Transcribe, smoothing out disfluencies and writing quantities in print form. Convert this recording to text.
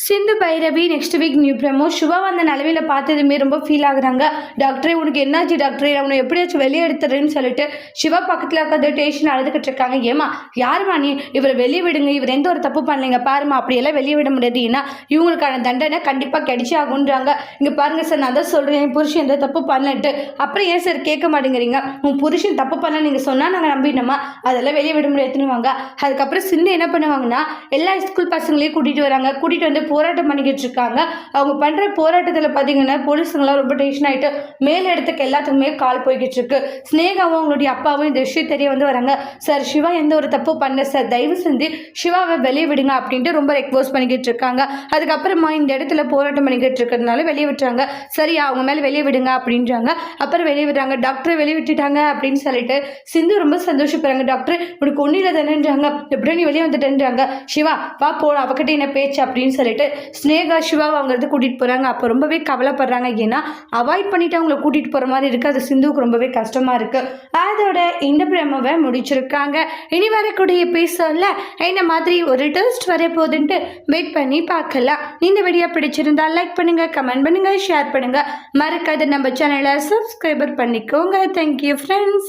சிந்து Bhairavi next week new promo. Siva அந்த நிலவையில் பார்த்ததுமே ரொம்ப ஃபீல் ஆகுறாங்க. டாக்டரே உனக்கு என்னாச்சு டாக்டரே, அவனை எப்படியாச்சும் வெளியே எடுத்துறேன்னு சொல்லிட்டு சிவா பக்கத்தில் உட்காந்து டேஷன் அழுதுகிட்டு இருக்காங்க. ஏமா யாருமா நீ, இவரை வெளியே விடுங்க, இவர் எந்த ஒரு தப்பு பண்ணலைங்க பாருமா, அப்படியெல்லாம் வெளியே விட முடியாது, ஏன்னா இவங்களுக்கான தண்டனை கண்டிப்பாக கிடைச்சி ஆகுன்றாங்க. இங்கே பாருங்க சார், நான் தான் சொல்கிறேன் என் புருஷன் எந்த தப்பு பண்ணலன்ட்டு, அப்புறம் ஏன் சார் கேட்க மாட்டேங்கிறீங்க, உன் புருஷன் தப்பு பண்ண நீங்கள் சொன்னால் நாங்கள் நம்பினோமா, அதெல்லாம் வெளியே விட முடியாதுன்னு வாங்க. அதுக்கப்புறம் சிந்து என்ன பண்ணுவாங்கன்னா எல்லா ஸ்கூல் பசங்களையும் கூட்டிகிட்டு வராங்க. கூட்டிகிட்டு வந்து போராட்டம் பண்ணிக்கிட்டு இருக்காங்க. அவங்க பண்ற போராட்டத்தில் பார்த்தீங்கன்னா போலீஸுங்களாம் ரொம்ப டென்ஷன் ஆகிட்டு மேல் இடத்துக்கு எல்லாத்துக்குமே கால் போய்கிட்டு இருக்கு. ஸ்னேகாவும் அவங்களுடைய அப்பாவும் இந்த விஷயம் தெரிய வந்து வராங்க. சார் சிவா எந்த ஒரு தப்பு பண்ணல சார், தயவு செஞ்சு சிவாவை வெளியே விடுங்க அப்படின்ட்டு ரொம்ப ரெக்வஸ்ட் பண்ணிக்கிட்டு இருக்காங்க. அதுக்கப்புறமா இந்த இடத்துல போராட்டம் பண்ணிக்கிட்டு இருக்கிறதுனால வெளியே விட்டுறாங்க. சரி அவங்க மேலே வெளியே விடுங்க அப்படின்றாங்க. அப்புறம் வெளியே விடுறாங்க. டாக்டரை வெளியே விட்டுட்டாங்க அப்படின்னு சொல்லிட்டு சிந்து ரொம்ப சந்தோஷப்படுறாங்க. டாக்டர் உனக்கு ஒன்றில் தானேன்றாங்க, எப்படி நீ வெளியே வந்துட்டேன்றாங்க. சிவா வா போட அவகிட்ட என்ன பேச்சு அப்படின்னு சொல்லிட்டு ஸ்னேகா சிவா வாங்கிறது கூட்டிகிட்டு போகிறாங்க. அப்போ ரொம்பவே கவலைப்படுறாங்க. ஏன்னா அவாய்ட் பண்ணிவிட்டு அவங்கள கூட்டிகிட்டு போகிற மாதிரி இருக்குது. அது சிந்துவுக்கு ரொம்பவே கஷ்டமாக இருக்குது. அதோட இந்த பிரமவை முடிச்சிருக்காங்க. இனி வரக்கூடிய எபிசோடில் என்ன மாதிரி ஒரு டெஸ்ட் வர போகுதுன்ட்டு வெயிட் பண்ணி பார்க்கலாம். இந்த வீடியோ பிடிச்சிருந்தா லைக் பண்ணுங்கள், கமெண்ட் பண்ணுங்கள், ஷேர் பண்ணுங்கள். மறக்காத நம்ம சேனலை சப்ஸ்கிரைபர் பண்ணிக்கோங்க. Thank you friends.